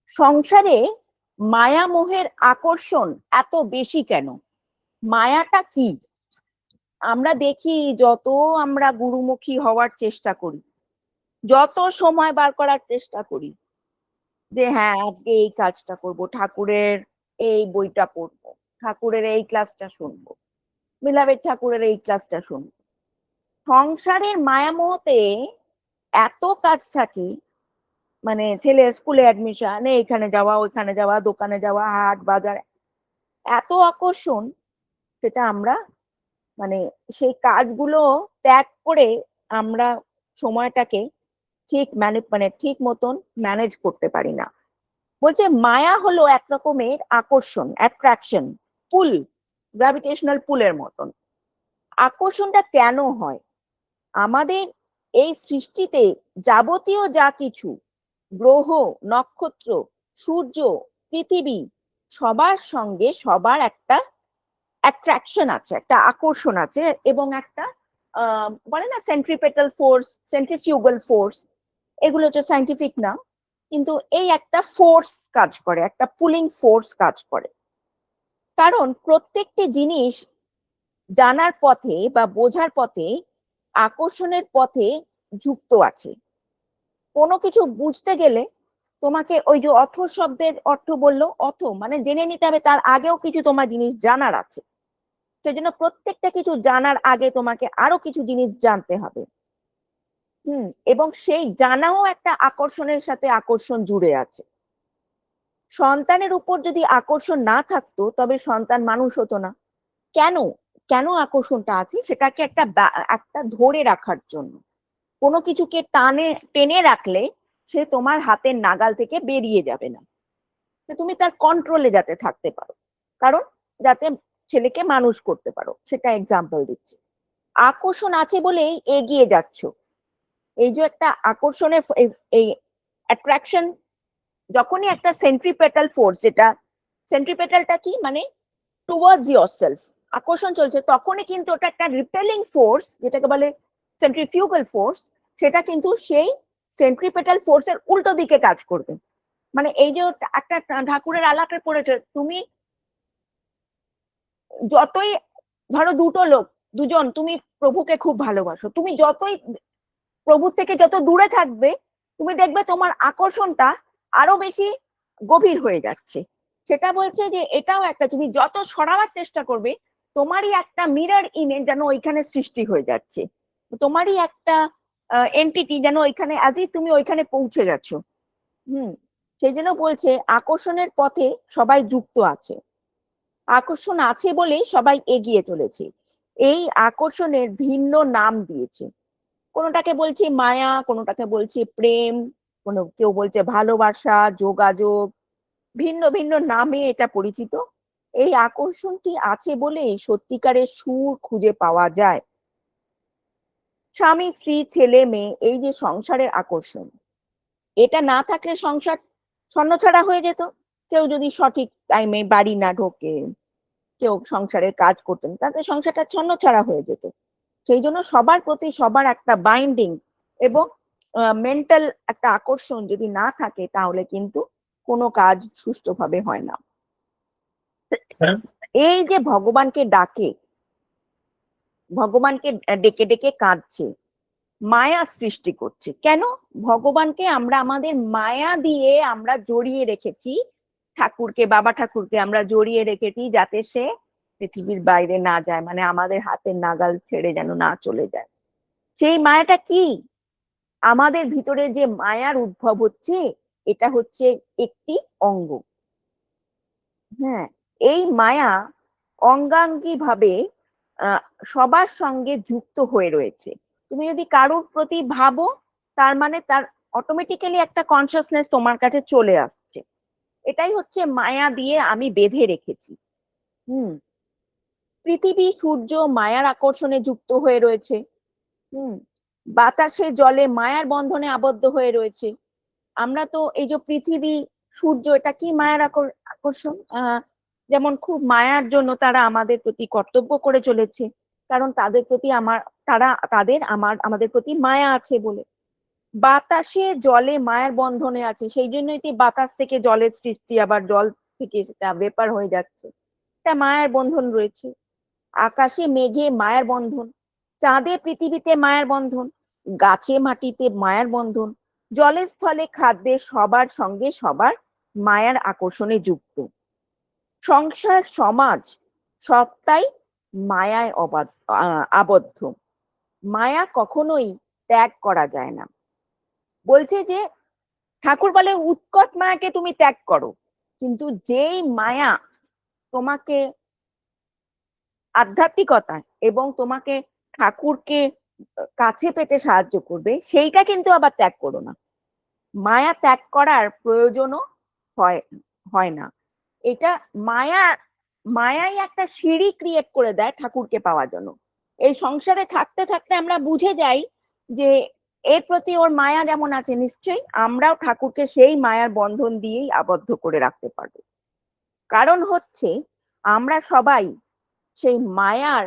সংসারে মায়া মোহের আকর্ষণ এত বেশি কেন? মায়াটা কি? আমরা দেখি যত আমরা গুরুমুখী হওয়ার চেষ্টা করি, যত সময় বার করার চেষ্টা করি যে হ্যাঁ আজকে এই কাজটা করব, ঠাকুরের এই বইটা পড়বো, ঠাকুরের এই ক্লাসটা শুনবো, মিলাবের ঠাকুরের এই ক্লাসটা শুনবো, সংসারের মায়ামোহতে এত কাজ থাকে, মানে ছেলে স্কুলে অ্যাডমিশন, এখানে যাওয়া ওইখানে যাওয়া, দোকানে যাওয়া, হাট বাজার, এত আকর্ষণ, সেটা আমরা মানে সেই কাজগুলো ত্যাগ করে আমরা সময়টাকে ঠিক মানে ঠিক মতন ম্যানেজ করতে পারি না। বলছে মায়া হলো এক রকমের আকর্ষণ, অ্যাট্রাকশন, পুল, গ্র্যাভিটেশনাল পুলের মতন। আকর্ষণটা কেন হয়? আমাদের এই সৃষ্টিতে যাবতীয় যা কিছু, গ্রহ, নক্ষত্র, সূর্য, পৃথিবী, সবার সঙ্গে সবার একটা অ্যাট্রাকশন আছে, একটা আকর্ষণ আছে, এবং একটা বলে না সেন্ট্রিপেটাল ফোর্স, সেন্ট্রিফিউগাল ফোর্স, এগুলো তো সাইন্টিফিক না, কিন্তু এই একটা ফোর্স কাজ করে, একটা পুলিং ফোর্স কাজ করে। কারণ প্রত্যেকটি জিনিস জানার পথে বা বোঝার পথে, আকর্ষণের পথে যুক্ত আছে। কোনো কিছু বুঝতে গেলে তোমাকে ওই যে অথ শব্দের অর্থ বললো, অথ মানে জেনে নিতে হবে, তার আগেও কিছু তোমার জিনিস জানার আছে। সেজন্য প্রত্যেকটা কিছু জানার আগে তোমাকে আরো কিছু জিনিস জানতে হবে। এবং সেই জানাও একটা আকর্ষণের সাথে আকর্ষণ জুড়ে আছে। সন্তানের উপর যদি আকর্ষণ না থাকতো তবে সন্তান মানুষ হতো না। কেন? কেন আকর্ষণটা আছে সেটাকে একটা ধরে রাখার জন্য। কোনো কিছুকে টেনে রাখলে সে তোমার হাতের নাগাল থেকে বেরিয়ে যাবে না, তুমি তার কন্ট্রোলে যাতে থাকতে পারো, কারণ যাতে ছেলেকে মানুষ করতে পারো, সেটা এক্সাম্পল দিচ্ছি। আকর্ষণ আছে বলেই এগিয়ে যাচ্ছ। এই যে একটা আকর্ষণের এই অ্যাট্রাকশন, যখনই একটা সেন্ট্রিপেটাল ফোর্স, যেটা সেন্ট্রিপেটালটা কি মানে টুয়ার্ডস ইয়োরসেলফ আকর্ষণ চলছে, তখনই কিন্তু ওটা একটা রিপেলিং ফোর্স, যেটাকে বলে সেন্ট্রিফিউগাল ফোর্স, সেটা কিন্তু সেই সেন্ট্রিপেটাল ফোর্সের উল্টো দিকে কাজ করবে। মানে এই যে একটা ঠাকুরের আলাপে পড়েছে, তুমি যতই ধরো দুজন তুমি প্রভুকে খুব ভালোবাসো, তুমি যতই প্রভুর থেকে যত দূরে থাকবে, তুমি দেখবে তোমার আকর্ষণটা আরো বেশি গভীর হয়ে যাচ্ছে। সেটা বলছে যে এটাও একটা, তুমি যত সরাবার চেষ্টা করবে, তোমারই একটা মিরর ইমেজ যেন ওইখানে সৃষ্টি হয়ে যাচ্ছে, তোমারই একটা এন্টিটি যেন ওইখানে আজই তুমি ওইখানে পৌঁছে গেছো। সেই জন্য বলছে আকর্ষণের পথে সবাই যুক্ত আছে, আকর্ষণ আছে বলেই সবাই এগিয়ে চলেছে। এই আকর্ষণের ভিন্ন নাম দিয়েছে, কোনোটাকে বলছি মায়া, কোনোটাকে বলছি প্রেম, কেউ বলছে ভালোবাসা, যোগাযোগ, ভিন্ন ভিন্ন নামে এটা পরিচিত। এই আকর্ষণটি আছে বলেই সত্যিকারের সুর খুঁজে পাওয়া যায়। স্বামী স্ত্রী ছেলে মেয়ে, এই যে সংসারের আকর্ষণ, এটা না থাকলে সংসার ছন্নছাড়া হয়ে যেত। কেউ যদি সঠিক টাইমে বাড়ি না ঢোকে, কেউ সংসারের কাজ করতেন, তাতে সংসারটা ছন্নছাড়া হয়ে যেত। সেই জন্য সবার প্রতি সবার একটা বাইন্ডিং এবং মেন্টাল একটা আকর্ষণ যদি না থাকে, তাহলে কিন্তু কোনো কাজ সুষ্ঠুভাবে হয় না। এই যে ভগবানকে ডেকে ডেকে কাঁদছে, মায়া সৃষ্টি করছে কেন? ভগবানকে আমরা আমাদের মায়া দিয়ে আমরা জড়িয়ে রেখেছি, ঠাকুরকে, বাবা ঠাকুরকে আমরা জড়িয়ে রেখেছি যাতে সে পৃথিবীর বাইরে না যায়, মানে আমাদের হাতের নাগাল ছেড়ে যেন না চলে যায়। সেই মায়াটা কি? আমাদের ভিতরে যে মায়ার উদ্ভব হচ্ছে, এটা হচ্ছে একটি অঙ্গ। হ্যাঁ, এই মায়া অঙ্গাঙ্গি ভাবে সবার সঙ্গে যুক্ত হয়ে রয়েছে। তুমি যদি কারোর প্রতি ভাবো, তার মানে তার অটোমেটিক্যালি একটা কনসিয়াসনেস তোমার কাছে চলে আসছে। এটাই হচ্ছে মায়া দিয়ে আমি বেঁধে রেখেছি। হুম পৃথিবী সূর্য মায়ার আকর্ষণে যুক্ত হয়ে রয়েছে। হুম বাতাসে জলে মায়ার বন্ধনে আবদ্ধ হয়ে রয়েছে। আমরা তো এই যে পৃথিবী সূর্য, এটা কি মায়ার আকর্ষণ। যেমন খুব মায়ার জন্য তারা আমাদের প্রতি কর্তব্য করে চলেছে, কারণ তাদের প্রতি আমাদের প্রতি মায়া আছে বলে। বাতাসে জলে মায়ার বন্ধনে আছে, সেই জন্যই তো বাতাস থেকে জলের সৃষ্টি, আবার জল থেকে সেটা ভেপার হয়ে যাচ্ছে, এটা মায়ার বন্ধন রয়েছে। আকাশে মেঘে মায়ার বন্ধন, চাঁদে পৃথিবীতে মায়ার বন্ধন, গাছে মাটিতে মায়ার বন্ধন, জলে স্থলে খাদ্যে সবার সঙ্গে সবার মায়ার আকর্ষণে যুক্ত। সংসার সমাজ সবটাই মায়ায় আবদ্ধ। মায়া কখনোই ত্যাগ করা যায় না। বলছে যে ঠাকুর বলে উৎকট মায়াকে তুমি ত্যাগ করো, কিন্তু যেই মায়া তোমাকে আধ্যাত্মিকতা এবং তোমাকে ঠাকুরকে কাছে পেতে সাহায্য করবে, সেইটা কিন্তু আবার ত্যাগ করো না। মায়া ত্যাগ করার প্রয়োজনও হয় হয় না। এটা মায়াই একটা সিঁড়ি ক্রিয়েট করে দেয় ঠাকুরকে পাওয়ার জন্য। এই সংসারে থাকতে থাকতে আমরা বুঝে যাই যে এর প্রতি ওর মায়া যেমন আছে, নিশ্চয়ই আমরাও ঠাকুরকে সেই মায়ার বন্ধন দিয়েই আবদ্ধ করে রাখতে পারবো। কারণ হচ্ছে আমরা সবাই সেই মায়ার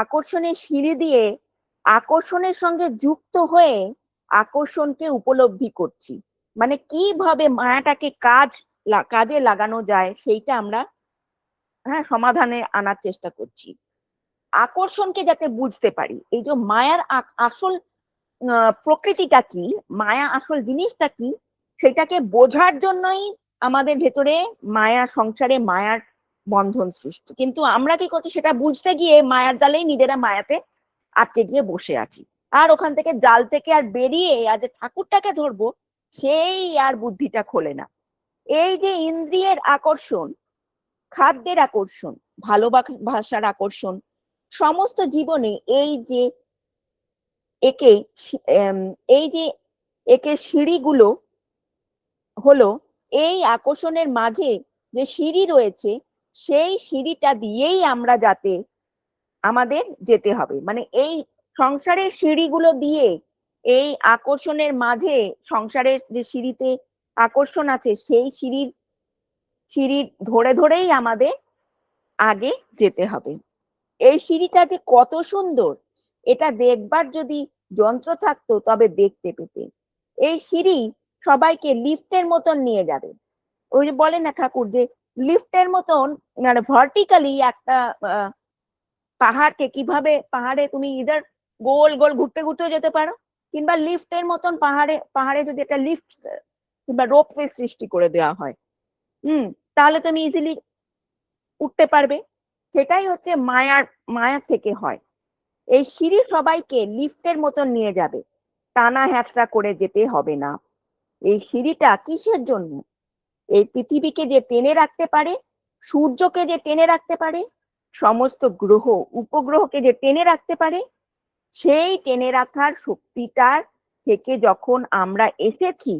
আকর্ষণের সিঁড়ি দিয়ে আকর্ষণের সঙ্গে যুক্ত হয়ে আকর্ষণকে উপলব্ধি করছি, মানে কিভাবে মায়াটাকে কাজে লাগানো যায় সেইটা আমরা সমাধানে আনার চেষ্টা করছি। আকর্ষণকে যাতে বুঝতে পারি, এই যে মায়ার আসল প্রকৃতিটা কি, মায়া আসল জিনিসটা কি, সেটাকে বোঝার জন্যই আমাদের ভেতরে সংসারে মায়ার বন্ধন সৃষ্টি। কিন্তু আমরা কি করছি, সেটা বুঝতে গিয়ে মায়ার জালেই নিজেরা মায়াতে আটকে গিয়ে বসে আছি। আর ওখান থেকে জাল থেকে আর বেরিয়ে আজ ঠাকুরটাকে ধরবো, সেই আর বুদ্ধিটা খোলে না। এই যে ইন্দ্রিয়ের আকর্ষণ, খাদ্যের আকর্ষণ, ভালোবাসার আকর্ষণ, সমস্ত জীবনে এই যে একে এই যে একে সিঁড়িগুলো হলো, এই আকর্ষণের মাঝে যে সিঁড়ি রয়েছে, সেই সিঁড়িটা দিয়েই আমরা যাতে আমাদের যেতে হবে, মানে এই সংসারের সিঁড়িগুলো দিয়ে এই আকর্ষণের মাঝে, সংসারের যে সিঁড়িতে আকর্ষণ আছে, সেই সিঁড়ি ধরে ধরেই আমাদের আগে যেতে হবে। এই সিঁড়িটা যে কত সুন্দর, এটা দেখবার যদি যন্ত্র থাকতো তবে দেখতে পেতে। এই সিঁড়ি সবাইকে লিফটের মতন নিয়ে যাবে। ওই যে বলে না ঠাকুর, যে লিফটের মতন, মানে ভার্টিক্যালি একটা পাহাড়কে কিভাবে, পাহাড়ে তুমি ইদার গোল গোল ঘুরতে ঘুরতে যেতে পারো, কিংবা লিফটের মতন পাহাড়ে পাহাড়ে যদি একটা লিফট কিংবা রোপওয়ে সৃষ্টি করে দেওয়া হয়, তাহলে তুমি ইজিলি উঠতে পারবে। সেটাই হচ্ছে মায়ার থেকে হয়। এই সিঁড়ি সবাইকে লিফটের মতন নিয়ে যাবে, টানা হ্যাচড়া করে যেতে হবে না। এই সিঁড়িটা কিসের জন্য? এই পৃথিবীকে যে টেনে রাখতে পারে, সূর্যকে যে টেনে রাখতে পারে, সমস্ত গ্রহ উপগ্রহকে যে টেনে রাখতে পারে, সেই টেনে রাখার শক্তিটার থেকে যখন আমরা এসেছি,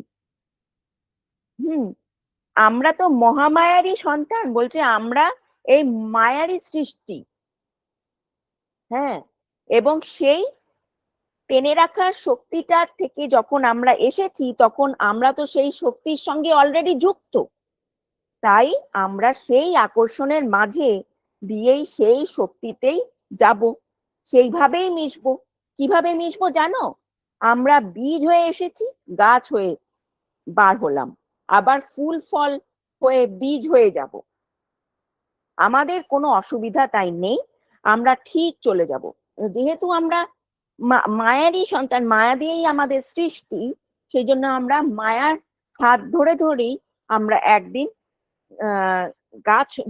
আমরা তো মহামায়ারই সন্তান, বলছে আমরা এই মায়ারই সৃষ্টি। এবং সেই টেনে রাখার শক্তিটার থেকে যখন আমরা এসেছি, তখন আমরা তো সেই শক্তির সঙ্গে অলরেডি যুক্ত। তাই আমরা সেই আকর্ষণের মাঝে দিয়েই সেই শক্তিতেই যাব, সেইভাবেই মিশবো। কিভাবে মিশবো জানো? আমরা বীজ হয়ে এসেছি, গাছ হয়ে বার হলাম, আবার ফুল ফল হয়ে বীজ হয়ে যাব। আমাদের কোনো অসুবিধা তাই নেই, আমরা ঠিক চলে যাব। যেহেতু আমরা মায়ারই সন্তান, মায়া দিয়েই আমাদের সৃষ্টি, সেই জন্য আমরা মায়ার হাত ধরে ধরেই আমরা একদিন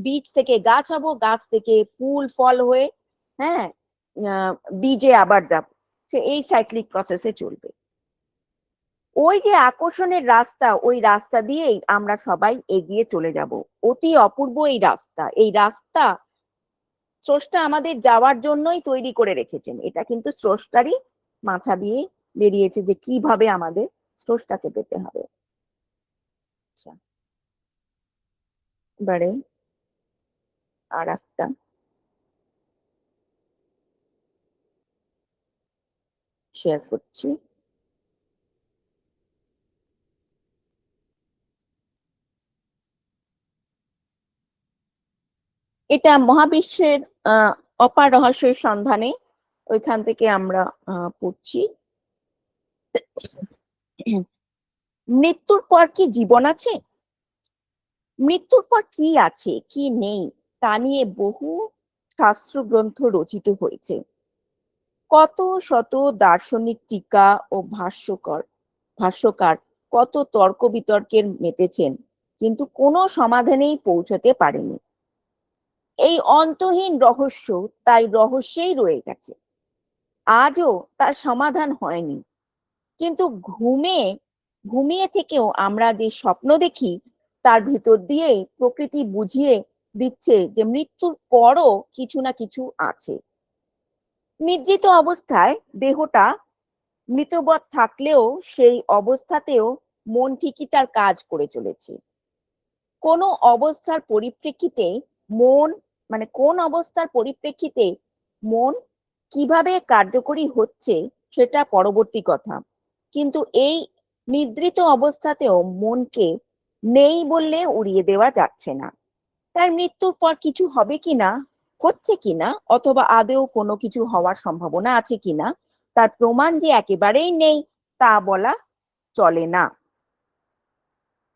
বীজ থেকে গাছ হবো, গাছ থেকে ফুল ফল হয়ে বীজে আবার যাব। সে এই সাইক্লিক প্রসেসে চলবে। ওই যে আকর্ষণের রাস্তা, ওই রাস্তা দিয়েই আমরা সবাই এগিয়ে চলে যাব। অতি অপূর্ব এই রাস্তা। এই রাস্তা স্রষ্টা আমাদের যাওয়ার জন্যই তৈরি করে রেখেছেন। এটা কিন্তু স্রষ্টারই মাথা দিয়ে বেরিয়েছে যে কিভাবে আমাদের স্রষ্টাকে পেতে হবে। আচ্ছা, এবারে আর একটা শেয়ার করছি। এটা মহাবিশ্বের অপার রহস্যের সন্ধানে, ওইখান থেকে আমরা পড়ছি। মৃত্যুর পর কি জীবন আছে? মৃত্যুর পর কি আছে কি নেই তা নিয়ে বহু শাস্ত্র গ্রন্থ রচিত হয়েছে। কত শত দার্শনিক টিকা ও ভাষ্যকার কত তর্ক বিতর্কের মেতেছেন, কিন্তু কোনো সমাধানেই পৌঁছতে পারেনি। এই অন্তহীন রহস্য তাই রহস্যেই রয়ে গেছে, আজও তার সমাধান হয়নি। কিন্তু ঘুমিয়ে থেকেও আমরা যে স্বপ্ন দেখি, তার ভিতর দিয়ে প্রকৃতি বুঝিয়ে দিচ্ছে যে মৃত্যুর পরও কিছু না কিছু আছে। নিদ্রিত অবস্থায় দেহটা মৃতবৎ থাকলেও সেই অবস্থাতেও মন ঠিকই তার কাজ করে চলেছে। কোন অবস্থার পরিপ্রেক্ষিতে মন, মানে কোন অবস্থার পরিপ্রেক্ষিতে মন কিভাবে কার্যকরী হচ্ছে সেটা পরবর্তী কথা। কিন্তু এই নিদ্রিত অবস্থাতেও মনকে নেই বললে উড়িয়ে দেওয়া যাচ্ছে না। তার মৃত্যুর পর কিছু হবে কিনা, হচ্ছে কিনা, অথবা আদেও কোনো কিছু হওয়ার সম্ভাবনা আছে কিনা, তার প্রমাণ যে একেবারেই নেই, তা বলা চলে না।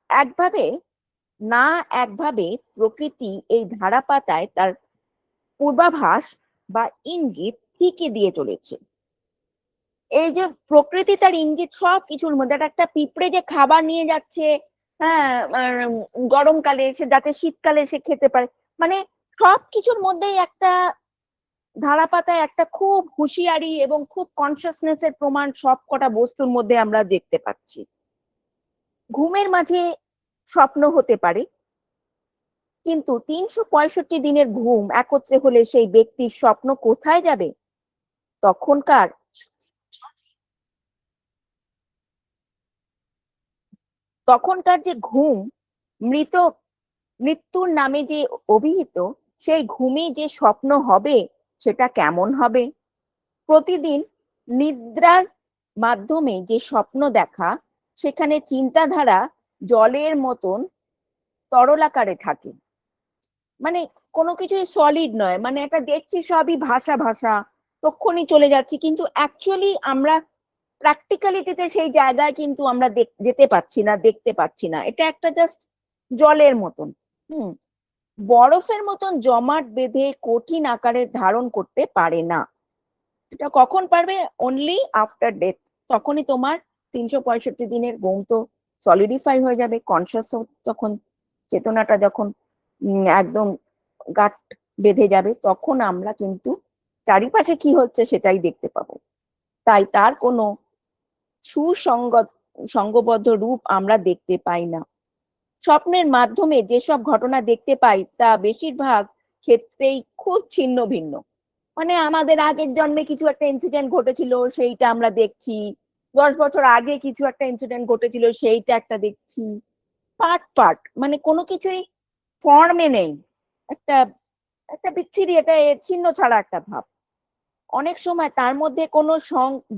একভাবে প্রকৃতি এই ধারা পাতায় তার পূর্বাভাস বা ইঙ্গিত ঠিকই দিয়ে চলেছে। এই যে প্রকৃতি তার ইঙ্গিত সব কিছুর মধ্যে, একটা পিঁপড়ে যে খাবার নিয়ে যাচ্ছে, হ্যাঁ, গরমকালে সে যাতে শীতকালে সে খেতে পারে, মানে সব কিছুর মধ্যেই একটা ধারা পাতায় একটা খুব হুঁশিয়ারি এবং খুব কনসিয়াসনেস এর প্রমাণ সব কটা বস্তুর মধ্যে আমরা দেখতে পাচ্ছি। ঘুমের মাঝে স্বপ্ন হতে পারে, কিন্তু ৩৬৫ দিনের ঘুম একত্রে হলে সেই ব্যক্তির স্বপ্ন কোথায় যাবে? তখনকার তখনকার যে ঘুম মৃত্যুর নামে যে অভিহিত, সেই ঘুমে যে স্বপ্ন হবে সেটা কেমন হবে? প্রতিদিন নিদ্রার মাধ্যমে যে স্বপ্ন দেখা, সেখানে চিন্তাধারা জলের মতন তরলাকারে থাকে, মানে কোনো কিছুই সলিড নয়, মানে একটা দেখছি সবই ভাষা ভাষা, তক্ষুনি চলে যাচ্ছি, কিন্তু অ্যাকচুয়ালি আমরা প্র্যাকটিক্যালিটিতে সেই জায়গায় কিন্তু আমরা যেতে পারছি না, দেখতে পাচ্ছি না। এটা একটা জাস্ট জলের মতন, হুম, বরফের মতন জমাট বেঁধে কঠিন আকারে ধারণ করতে পারে না। এটা কখন পারবে? Only after death. তখনই তোমার ৩৬৫ দিনের ঘুম তো সলিডিফাই হয়ে যাবে, কনসিয়াস তখন, চেতনাটা যখন একদম গাঁট বেঁধে যাবে, তখন আমরা কিন্তু চারিপাশে কি হচ্ছে সেটাই দেখতে পাবো। তাই তার কোনো সঙ্গবদ্ধ রূপ আমরা দেখতে পাই না। স্বপ্নের মাধ্যমে যেসব ঘটনা দেখতে পাই তা বেশিরভাগ ক্ষেত্রেই খুব ছিন্ন ভিন্ন, মানে আমাদের আগের জন্মে কিছু একটা ইনসিডেন্ট ঘটেছিল সেইটা আমরা দেখছি, 10 বছর আগে কিছু একটা ইনসিডেন্ট ঘটেছিল সেইটা একটা দেখছি, পার্ট পার্ট, মানে কোনো কিছুই ফর্মে নেই, একটা একটা বিচ্ছিরি, এটা চিহ্ন ছাড়া একটা ভাব। অনেক সময় তার মধ্যে কোনো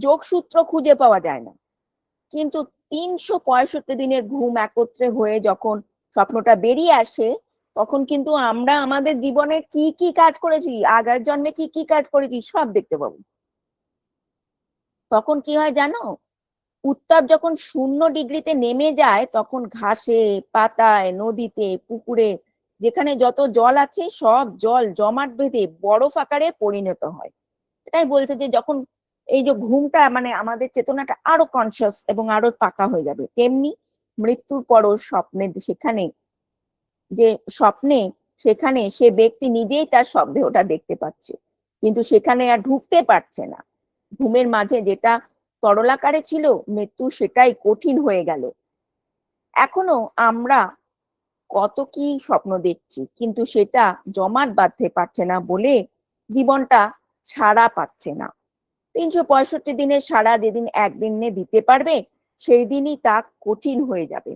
যোগসূত্র খুঁজে পাওয়া যায় না, কিন্তু ৩৬৫ দিনের ঘুম একত্রে হয়ে যখন স্বপ্নটা বেরিয়ে আসে, তখন কিন্তু আমরা আমাদের জীবনের কি কি কাজ করেছি, আগের জন্মে কি কি কাজ করেছি সব দেখতে পাবো। তখন কি হয় জানো? উত্তাপ যখন 0 ডিগ্রিতে নেমে যায়, তখন ঘাসে, পাতায়, নদীতে, পুকুরে যেখানে যত জল আছে সব জল জমাট বেঁধে বরফ আকারে পরিণত হয়। এটাই বলছে যে যখন এই যে ঘুমটা, মানে আমাদের চেতনাটা আরো কনসিয়াস এবং আরো পাকা হয়ে যাবে, তেমনি মৃত্যুর পরও যে স্বপ্নে সেখানে সে ব্যক্তি নিজেই তার দেহটা দেখতে পাচ্ছে, কিন্তু সেখানে আর ঢুকতে পারছে না। ঘুমের মাঝে যেটা তরলাকারে ছিল, মৃত্যু সেটাই কঠিন হয়ে গেল। এখনো আমরা কত কি স্বপ্ন দেখছি, কিন্তু সেটা জমাট বাঁধতে পারছে না বলে জীবনটা সাড়া পাচ্ছে না। ৩৬৫ দিনের সাড়া যেদিন একদিনে দিতে পারবে, সেই দিনই তা কঠিন হয়ে যাবে।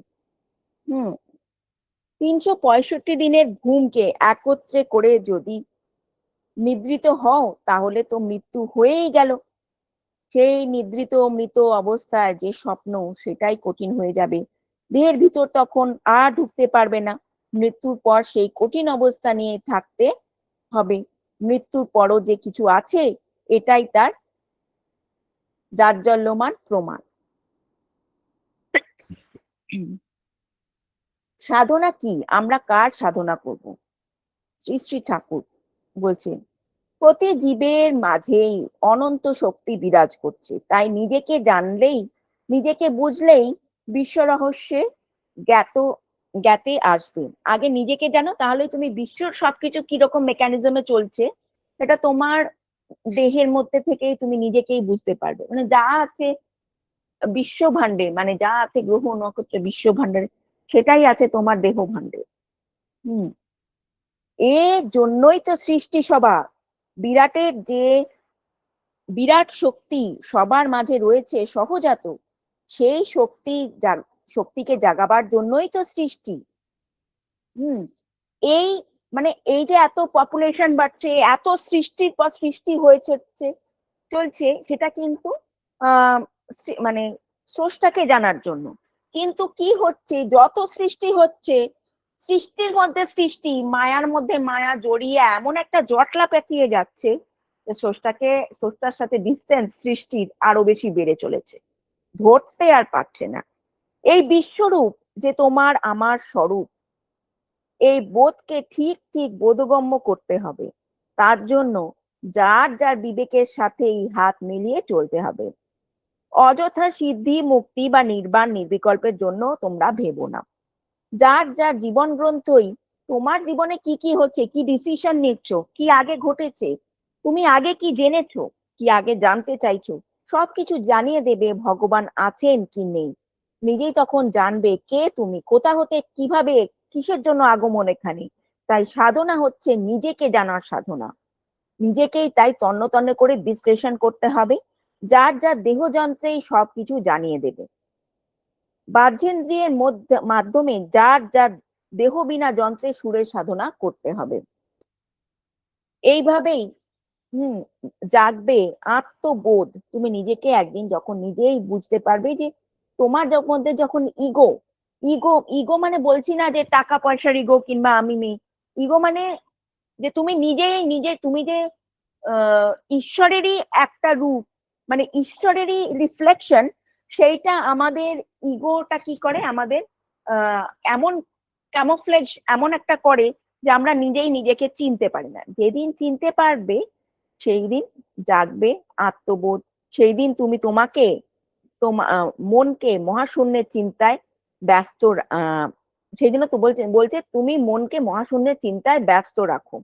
৩৬৫ দিনের ঘুমকে একত্রে করে যদি নিদ্রিত হও, তাহলে তো মৃত্যু হয়েই গেল। সেই নিদ্রিত মৃত অবস্থায় যে স্বপ্ন, সেটাই কঠিন হয়ে যাবে। দেহের ভিতর তখন আর ঢুকতে পারবে না। মৃত্যুর পর সেই কঠিন অবস্থা নিয়ে থাকতে হবে। মৃত্যুর পরও যে কিছু আছে, এটাই তার জাজ্বল্যমান প্রমাণ। সাধনা কি? আমরা কার সাধনা করব? শ্রী শ্রী ঠাকুর বলছেন, প্রতি জীবের মাঝেই অনন্ত শক্তি বিরাজ করছে, তাই নিজেকে জানলেই, নিজেকে বুঝলেই বিশ্ব রহস্যে জ্ঞাতে আসবে। আগে নিজেকে জানো, তাহলে তুমি বিশ্বর সবকিছু কিরকম মেকানিজমে চলছে এটা তোমার দেহের মধ্যে থেকেই তুমি নিজেকেই বুঝতে পারবে। মানে যা আছে বিশ্ব ভাণ্ডে, মানে যা আছে গ্রহ নক্ষত্র বিশ্ব ভাণ্ডারে, সেটাই আছে তোমার দেহ ভাণ্ডে। হম, এর জন্যই তো সৃষ্টি সভা। বিরাটের যে বিরাট শক্তি সবার মাঝে রয়েছে সহজাত, সেই শক্তিকে জাগাবার জন্যই তো সৃষ্টি। হম, এই মানে এই যে এত পপুলেশন বাড়ছে, এত সৃষ্টির পর সৃষ্টি হয়েছে চলছে, সেটা কিন্তু আহ মানে স্রষ্টাকে জানার জন্য। কিন্তু কি হচ্ছে, যত সৃষ্টি হচ্ছে, সৃষ্টির মধ্যে সৃষ্টি, মায়ার মধ্যে মায়া জড়িয়ে এমন একটা জটলা পেঁচিয়ে যাচ্ছে যে স্রষ্টার সাথে ডিস্টেন্স সৃষ্টির আরো বেশি বেড়ে চলেছে। ধরতে আর পারছে না। এই বিশ্বরূপ যে তোমার আমার স্বরূপ, এই বোধকে ঠিক ঠিক বোধগম্য করতে হবে। তার জন্য যার যার বিবেকের সাথেই হাত মিলিয়ে চলতে হবে। অযথা সিদ্ধি মুক্তি বা নির্বাণ নির্বিকল্পের জন্য তোমরা ভেবো না। যার যার জীবন গ্রন্থই তোমার জীবনে কি কি হচ্ছে, কি ডিসিশন নিচ্ছ, কি আগে ঘটেছে, তুমি আগে কি জেনেছো, কি আগে জানতে চাইছো, সবকিছু জানিয়ে দেবে ভগবান আছেন কি নেই। নিজেই তখন জানবে কে তুমি, কোথা হতে, কিভাবে, কিসের জন্য আগমন এখানে। তাই সাধনা হচ্ছে নিজেকে জানার সাধনা। নিজেকেই তাই তন্ন তন্ন করে বিশ্লেষণ করতে হবে। যার যার দেহযন্ত্রেই সবকিছু জানিয়ে দেবে। বাহ্যেন্দ্রিয়ের মাধ্যমে যার যার দেহ বিনা যন্ত্রে সুরের সাধনা করতে হবে। এইভাবেই হুম জাগবে আত্মবোধ। তুমি নিজেকে একদিন যখন নিজেই বুঝতে পারবে যে তোমার মধ্যে যখন ইগো, ইগো ইগো মানে বলছি না যে টাকা পয়সার ইগো কিংবা আমি মেয়ে। ইগো মানে যে তুমি নিজেই নিজে, তুমি যে আহ ঈশ্বরেরই একটা রূপ, মানে ঈশ্বরেরই রিফ্লেকশন। সেইটা আমাদের ইগোটা কি করে, আমাদের আহ এমন ক্যামোফ্লেজ এমন একটা করে যে আমরা নিজেই নিজেকে চিনতে পারি না। যেদিন চিনতে পারবে সেই দিন জাগবে আত্মবোধ। সেই দিন তুমি তোমাকে তোমার মনকে মহাশূন্যের চিন্তায় ব্যস্ত, আহ সেই জন্য তো বলছে বলছে তুমি মনকে মহাশূন্যের চিন্তায় ব্যস্ত রাখো।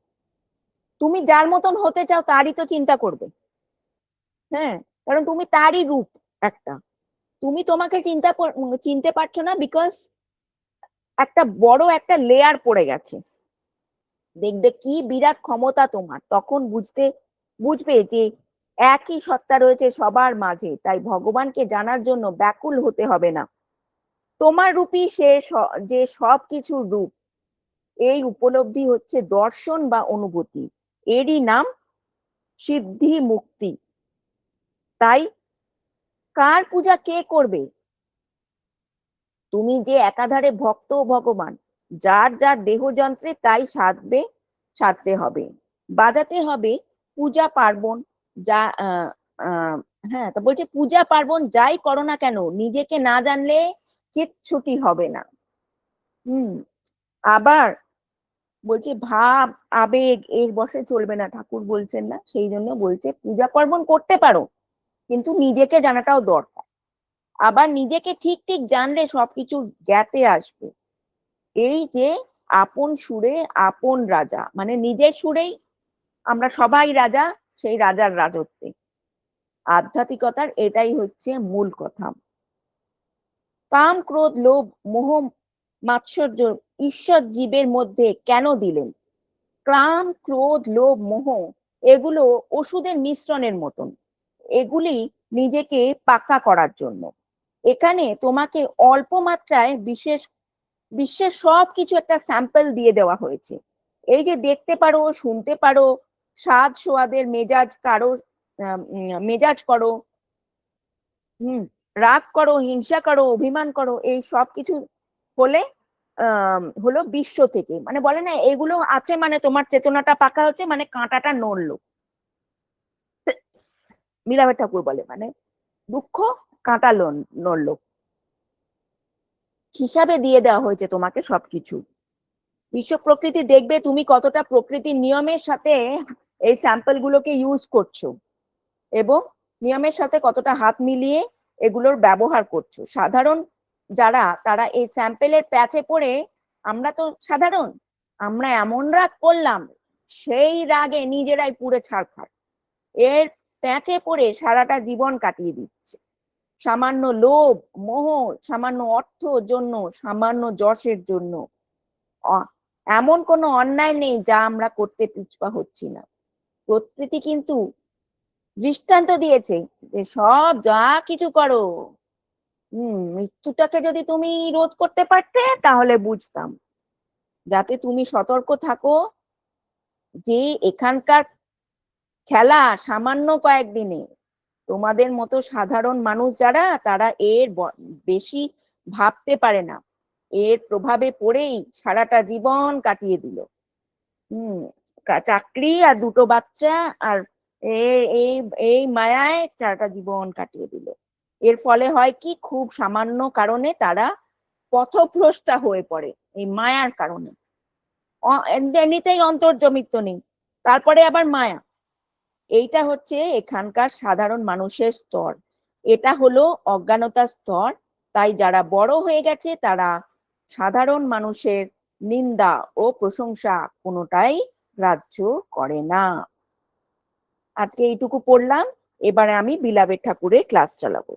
তুমি যার মতন হতে চাও তারই তো চিন্তা করবে। হ্যাঁ, কারণ তুমি তারই রূপ একটা। তুমি তোমাকে চিনতে পারছো না, বিকজ একটা বড় একটা লেয়ার পড়ে গেছে। দেখবে কি বিরাট ক্ষমতা তোমার, তখন বুঝবে যে একই সত্তা রয়েছে সবার মাঝে। তাই ভগবানকে জানার জন্য ব্যাকুল হতে হবে না। তোমার রূপই সে, যে সব কিছুর রূপ। এই উপলব্ধি হচ্ছে দর্শন বা অনুভূতি। এরই নাম সিদ্ধি মুক্তি। তাই কার পূজা কে করবে? তুমি যে একাধারে ভক্ত ও ভগবান, যার যার দেহযন্ত্রে তাই সাধতে হবে, বাজাতে হবে। পূজা পার্বণ যা হ্যাঁ, তো বলছে পূজা পার্বণ যাই করো না কেন, নিজেকে না জানলে কিচ্ছুটি হবে না। হুম আবার বলছে ভাব আবেগ এর বশে চলবে না, ঠাকুর বলছেন না? সেই জন্য বলছে পূজা পার্বণ করতে পারো, কিন্তু নিজেকে জানাটাও দরকার। আবার নিজেকে ঠিক ঠিক জানলে সবকিছু জ্ঞাতে আসবে। এই যে আপন সুরে আপন রাজা, মানে নিজের সুরেই আমরা সবাই রাজা, সেই রাজার রাজত্বে। আধ্যাত্মিকতার এটাই হচ্ছে মূল কথা। কাম ক্রোধ লোভ মোহ মাৎসর্য ঈশ্বর জীবের মধ্যে কেন দিলেন? কাম ক্রোধ লোভ মোহ এগুলো ওষুধের মিশ্রণের মতন। এগুলি নিজেকে পাকা করার জন্য। এখানে তোমাকে অল্প মাত্রায় বিশ্বের সবকিছু একটা স্যাম্পল দিয়ে দেওয়া হয়েছে। এই যে দেখতে পারো, শুনতে পারো, স্বাদ সোয়াদের মেজাজ করো, রাগ করো, হিংসা করো, অভিমান করো, এই সব কিছু হলে হলো বিশ্ব থেকে, মানে বলে না এগুলো আছে মানে তোমার চেতনাটা পাকা হচ্ছে, মানে কাঁটাটা নড়লো। মীরাবাই ঠাকুর বলে মানে দুঃখ কাঁটা নড়লো, হিসাবে দিয়ে দেওয়া হয়েছে তোমাকে সবকিছু। বিশ্ব প্রকৃতি দেখবে তুমি কতটা প্রকৃতির নিয়মের সাথে এই স্যাম্পল গুলোকে ইউজ করছো, এবং নিয়মের সাথে কতটা হাত মিলিয়ে এগুলোর ব্যবহার করছো। সাধারণ যারা, তারা এই স্যাম্পেলের প্যাচে পড়ে, আমরা তো সাধারণ, আমরা এমন রাগ করলাম, সেই রাগে নিজেরাই পুড়ে ছারখার। এর প্যাচে পড়ে সারাটা জীবন কাটিয়ে দিচ্ছে। সামান্য লোভ মোহ, সামান্য অর্থ জন্য, সামান্য যশের জন্য এমন কোনো অন্যায় নেই যা আমরা করতে পিছপা হচ্ছি না। প্রকৃতি কিন্তু দৃষ্টান্ত দিয়েছে যে সব যা কিছু করো, মৃত্যুটাকে যদি তুমি রোধ করতে পারতে তাহলে বুঝতাম। যাতে তুমি সতর্ক থাকো যে এখানকার খেলা সামান্য কয়েকদিনে। তোমাদের মতো সাধারণ মানুষ যারা, তারা এর বেশি ভাবতে পারে না। এর প্রভাবে পড়েই সারাটা জীবন কাটিয়ে দিল। হম চাকরি আর দুটো বাচ্চা আর এই এই এই মায়ায় সারাটা জীবন কাটিয়ে দিল। এর ফলে হয় কি, খুব সামান্য কারণে তারা পথভ্রষ্টা হয়ে পড়ে, এই মায়ার কারণে। এমনিতেই অন্তর্জমিত নেই, তারপরে আবার মায়া। এইটা হচ্ছে এখানকার সাধারণ মানুষের স্তর, এটা হলো অজ্ঞানতার স্তর। তাই যারা বড় হয়ে গেছে তারা সাধারণ মানুষের নিন্দা ও প্রশংসা কোনোটাই গ্রাহ্য করে না। আজকে এইটুকু পড়লাম, এবারে আমি বিলাবের ঠাকুরের ক্লাস চালাবো।